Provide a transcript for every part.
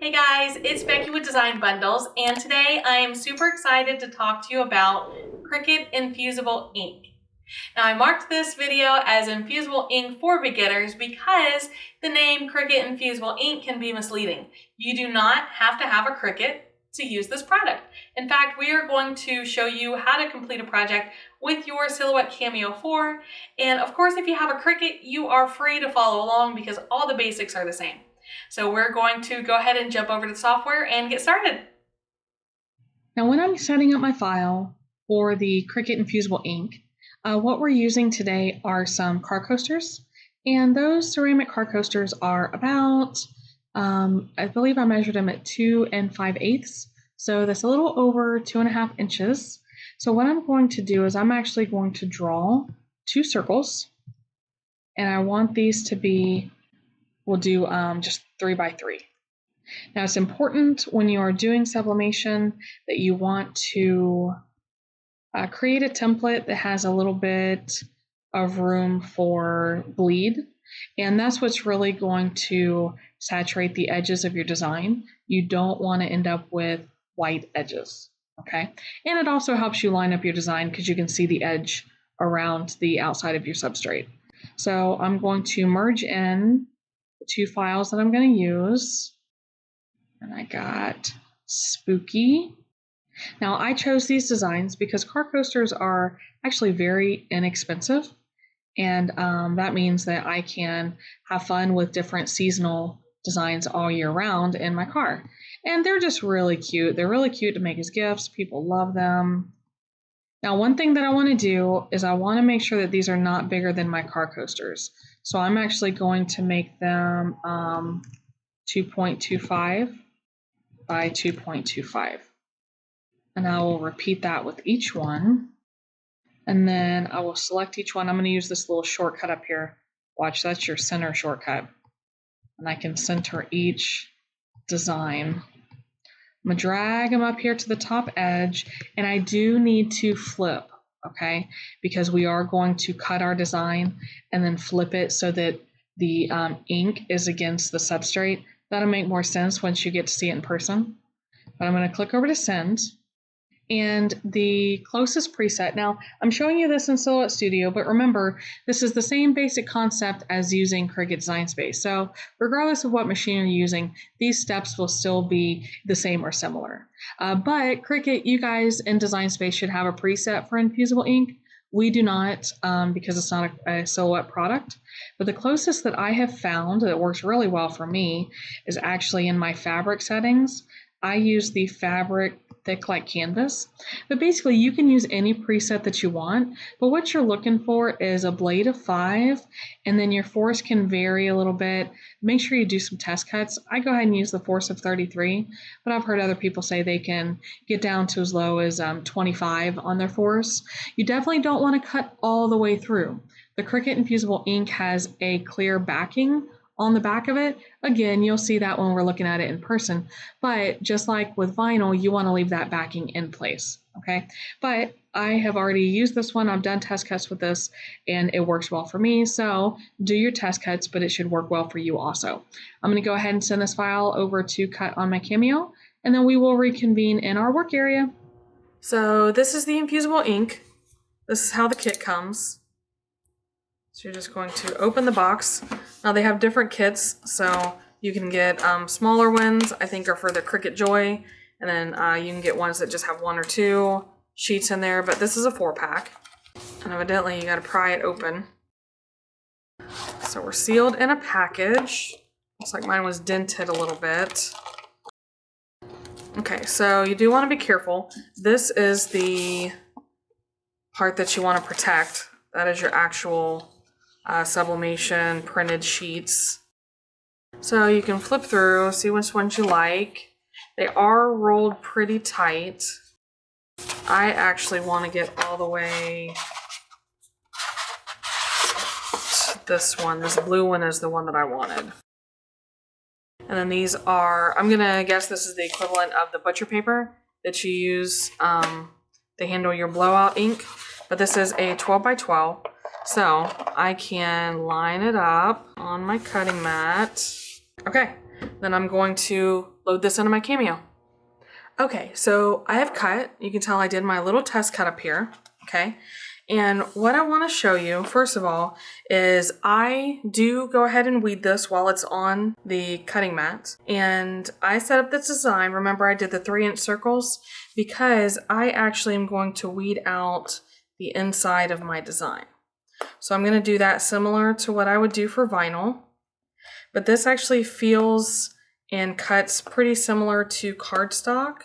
Hey guys, it's Becky with Design Bundles, and today I am super excited to talk to you about Cricut Infusible Ink. Now I marked this video as Infusible Ink for beginners because the name Cricut Infusible Ink can be misleading. You do not have to have a Cricut to use this product. In fact, we are going to show you how to complete a project with your Silhouette Cameo 4. And of course, if you have a Cricut, you are free to follow along because all the basics are the same. So we're going to go ahead and jump over to the software and get started. Now when I'm setting up my file for the Cricut Infusible Ink, what we're using today are some car coasters. And those ceramic car coasters are about, I believe I measured them at 2 5/8. So that's a little over 2.5 inches. So what I'm going to do is I'm actually going to draw 2 circles. And I want these to be, we'll do just 3 by 3. Now it's important when you are doing sublimation that you want to create a template that has a little bit of room for bleed. And that's what's really going to saturate the edges of your design. You don't want to end up with white edges, okay? And it also helps you line up your design because you can see the edge around the outside of your substrate. So I'm going to merge in the 2 files that I'm going to use. And I got Spooky. Now I chose these designs because car coasters are actually very inexpensive. And that means that I can have fun with different seasonal designs all year round in my car. And they're just really cute. They're really cute to make as gifts. People love them. Now, one thing that I want to do is I want to make sure that these are not bigger than my car coasters. So I'm actually going to make them 2.25 by 2.25. And I will repeat that with each one. And then I will select each one. I'm going to use this little shortcut up here. Watch, that's your center shortcut. And I can center each design. I'm going to drag them up here to the top edge. And I do need to flip, okay? Because we are going to cut our design and then flip it so that the ink is against the substrate. That'll make more sense once you get to see it in person. But I'm going to click over to send. And the closest preset, now I'm showing you this in Silhouette Studio, but remember, this is the same basic concept as using Cricut Design Space. So regardless of what machine you're using, these steps will still be the same or similar. But Cricut, you guys in Design Space should have a preset for Infusible Ink. We do not because it's not a Silhouette product. But the closest that I have found that works really well for me is actually in my fabric settings. I use the fabric thick like canvas, but basically you can use any preset that you want, but what you're looking for is a blade of 5, and then your force can vary a little bit. Make sure you do some test cuts. I go ahead and use the force of 33, but I've heard other people say they can get down to as low as 25 on their force. You definitely don't want to cut all the way through. The Cricut Infusible Ink has a clear backing on the back of it. Again, you'll see that when we're looking at it in person, but just like with vinyl, you want to leave that backing in place, okay? But I have already used this one. I've done test cuts with this and it works well for me. So do your test cuts, but it should work well for you also. I'm going to go ahead and send this file over to cut on my Cameo, and then we will reconvene in our work area. So this is the Infusible Ink. This is how the kit comes. So you're just going to open the box. Now they have different kits, so you can get smaller ones, I think are for the Cricut Joy, and then you can get ones that just have 1 or 2 sheets in there, but this is a 4-pack. And evidently you gotta pry it open. So we're sealed in a package. Looks like mine was dented a little bit. Okay, so you do want to be careful. This is the part that you want to protect. That is your actual sublimation printed sheets. So you can flip through, see which ones you like. They are rolled pretty tight. I actually want to get all the way to this one. This blue one is the one that I wanted. And then these are, I'm gonna guess this is the equivalent of the butcher paper that you use to handle your blowout ink. But this is a 12 by 12. So I can line it up on my cutting mat. Okay, then I'm going to load this into my Cameo. Okay, so I have cut. You can tell I did my little test cut up here, okay? And what I want to show you, first of all, is I do go ahead and weed this while it's on the cutting mat. And I set up this design. Remember, I did the 3-inch circles because I actually am going to weed out the inside of my design. So I'm going to do that similar to what I would do for vinyl. But this actually feels and cuts pretty similar to cardstock.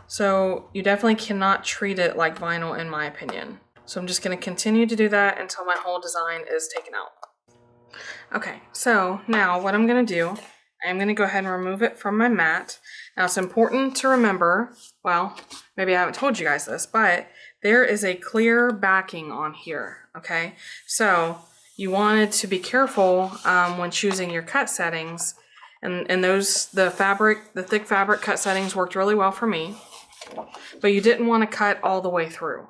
So you definitely cannot treat it like vinyl in my opinion. So I'm just going to continue to do that until my whole design is taken out. Okay, so now what I'm going to do, I'm going to go ahead and remove it from my mat. Now it's important to remember, well, maybe I haven't told you guys this, but there is a clear backing on here, okay? So you wanted to be careful when choosing your cut settings. And those, the thick fabric cut settings worked really well for me, but you didn't want to cut all the way through.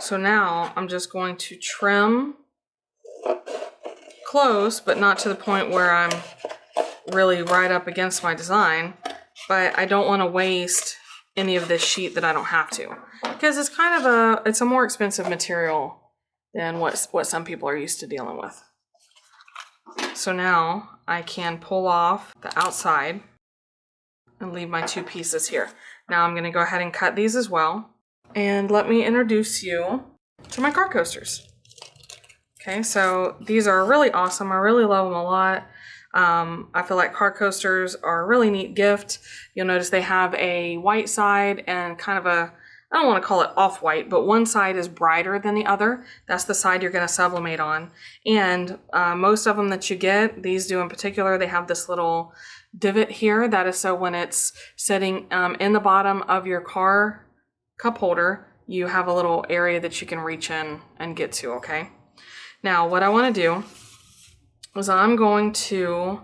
So now I'm just going to trim close, but not to the point where I'm really right up against my design, but I don't want to waste any of this sheet that I don't have to, because it's kind of it's a more expensive material than what some people are used to dealing with. So now I can pull off the outside and leave my 2 pieces here. Now I'm going to go ahead and cut these as well. And let me introduce you to my card coasters. Okay, so these are really awesome. I really love them a lot. I feel like card coasters are a really neat gift. You'll notice they have a white side and kind of a, I don't want to call it off-white, but one side is brighter than the other. That's the side you're going to sublimate on. And most of them that you get, these do in particular, they have this little divot here. That is so when it's sitting in the bottom of your car cup holder, you have a little area that you can reach in and get to, okay? Now, what I want to do is I'm going to,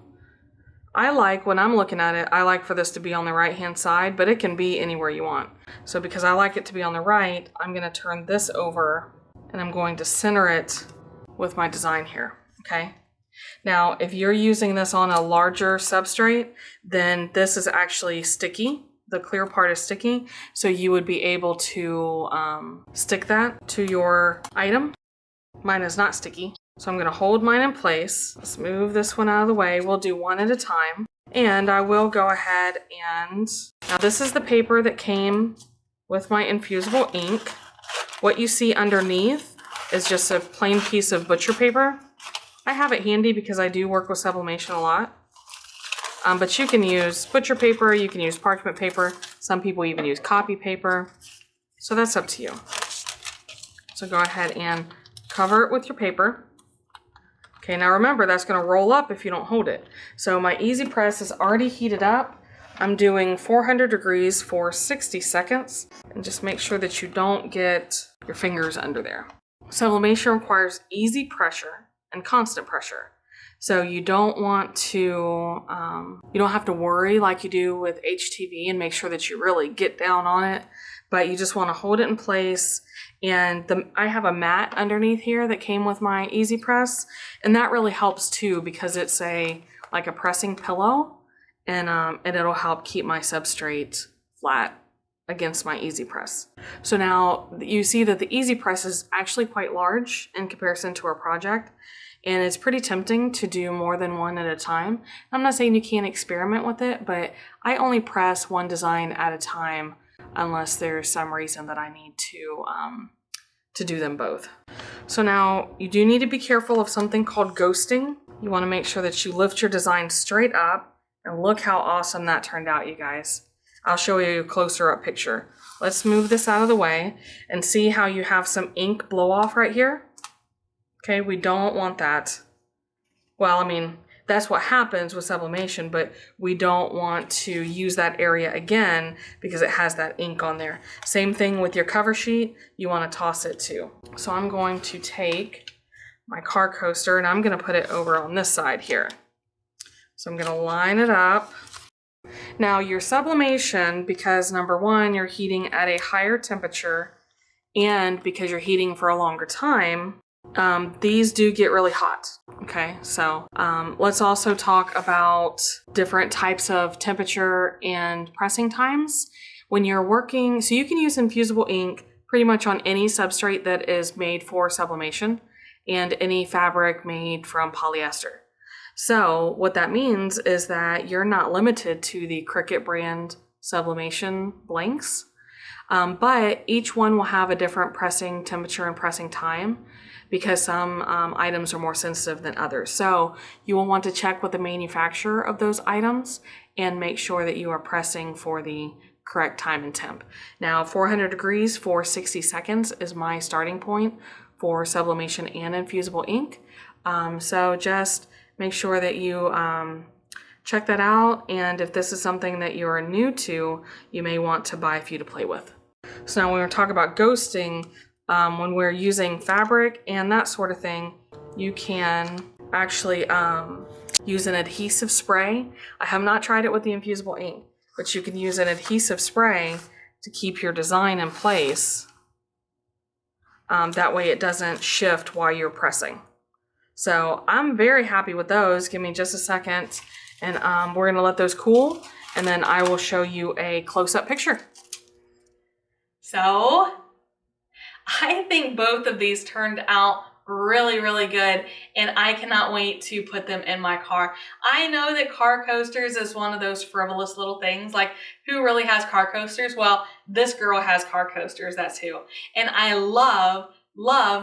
when I'm looking at it, I like for this to be on the right-hand side, but it can be anywhere you want. So because I like it to be on the right, I'm going to turn this over and I'm going to center it with my design here, okay? Now, if you're using this on a larger substrate, then this is actually sticky. The clear part is sticky, so you would be able to stick that to your item. Mine is not sticky. So I'm going to hold mine in place. Let's move this one out of the way. We'll do one at a time. And I will go ahead and, now this is the paper that came with my infusible ink. What you see underneath is just a plain piece of butcher paper. I have it handy because I do work with sublimation a lot. But you can use butcher paper, you can use parchment paper. Some people even use copy paper. So that's up to you. So go ahead and cover it with your paper. Okay, now remember, that's going to roll up if you don't hold it. So my Easy Press is already heated up. I'm doing 400 degrees for 60 seconds. And just make sure that you don't get your fingers under there. Sublimation requires easy pressure and constant pressure. So you don't want to, you don't have to worry like you do with HTV and make sure that you really get down on it. But you just want to hold it in place. And I have a mat underneath here that came with my Easy Press, and that really helps too because it's like a pressing pillow, and it'll help keep my substrate flat against my Easy Press. So now you see that the Easy Press is actually quite large in comparison to our project, and it's pretty tempting to do more than one at a time. I'm not saying you can't experiment with it, but I only press one design at a time unless there's some reason that I need to do them both. So now you do need to be careful of something called ghosting. You want to make sure that you lift your design straight up, and look how awesome that turned out, you guys. I'll show you a closer up picture. Let's move this out of the way and see how you have some ink blow off right here. Okay, we don't want that. Well, I mean, that's what happens with sublimation, but we don't want to use that area again because it has that ink on there. Same thing with your cover sheet, you want to toss it too. So I'm going to take my card coaster and I'm going to put it over on this side here. So I'm going to line it up. Now your sublimation, because number one, you're heating at a higher temperature, and because you're heating for a longer time, these do get really hot. Okay, so let's also talk about different types of temperature and pressing times. When you're working, so you can use infusible ink pretty much on any substrate that is made for sublimation and any fabric made from polyester. So what that means is that you're not limited to the Cricut brand sublimation blanks, but each one will have a different pressing temperature and pressing time because some items are more sensitive than others. So you will want to check with the manufacturer of those items and make sure that you are pressing for the correct time and temp. Now 400 degrees for 60 seconds is my starting point for sublimation and infusible ink. So just make sure that you check that out, and if this is something that you're new to, you may want to buy a few to play with. So now when we're talking about ghosting, when we're using fabric and that sort of thing, you can actually use an adhesive spray. I have not tried it with the infusible ink, but you can use an adhesive spray to keep your design in place. That way it doesn't shift while you're pressing. So I'm very happy with those. Give me just a second, and we're gonna let those cool, and then I will show you a close-up picture. So I think both of these turned out really, really good, and I cannot wait to put them in my car. I know that car coasters is one of those frivolous little things, like who really has car coasters? Well, this girl has car coasters, that's who. And I love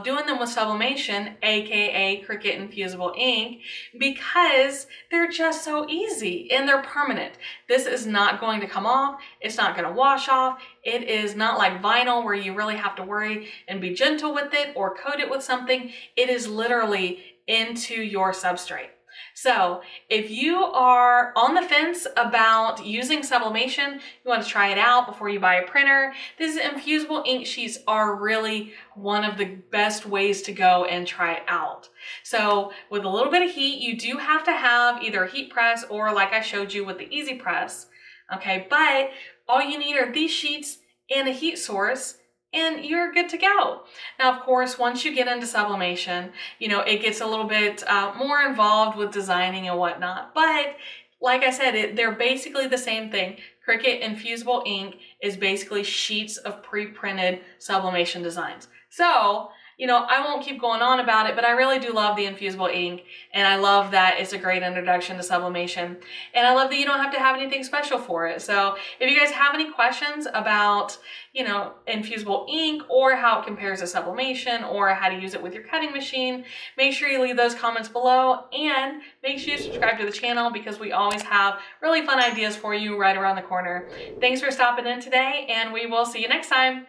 doing them with sublimation, aka Cricut Infusible Ink, because they're just so easy and they're permanent. This is not going to come off, it's not going to wash off. It is not like vinyl where you really have to worry and be gentle with it or coat it with something. It is literally into your substrate. So if you are on the fence about using sublimation, you want to try it out before you buy a printer, these infusible ink sheets are really one of the best ways to go and try it out. So with a little bit of heat, you do have to have either a heat press or like I showed you with the easy press. Okay, but all you need are these sheets and a heat source, and you're good to go. Now, of course, once you get into sublimation, you know, it gets a little bit more involved with designing and whatnot. But like I said, they're basically the same thing. Cricut Infusible Ink is basically sheets of pre-printed sublimation designs. So, you know, I won't keep going on about it, but I really do love the infusible ink, and I love that it's a great introduction to sublimation, and I love that you don't have to have anything special for it. So if you guys have any questions about, you know, infusible ink or how it compares to sublimation or how to use it with your cutting machine, make sure you leave those comments below, and make sure you subscribe to the channel because we always have really fun ideas for you right around the corner. Thanks for stopping in today, and we will see you next time.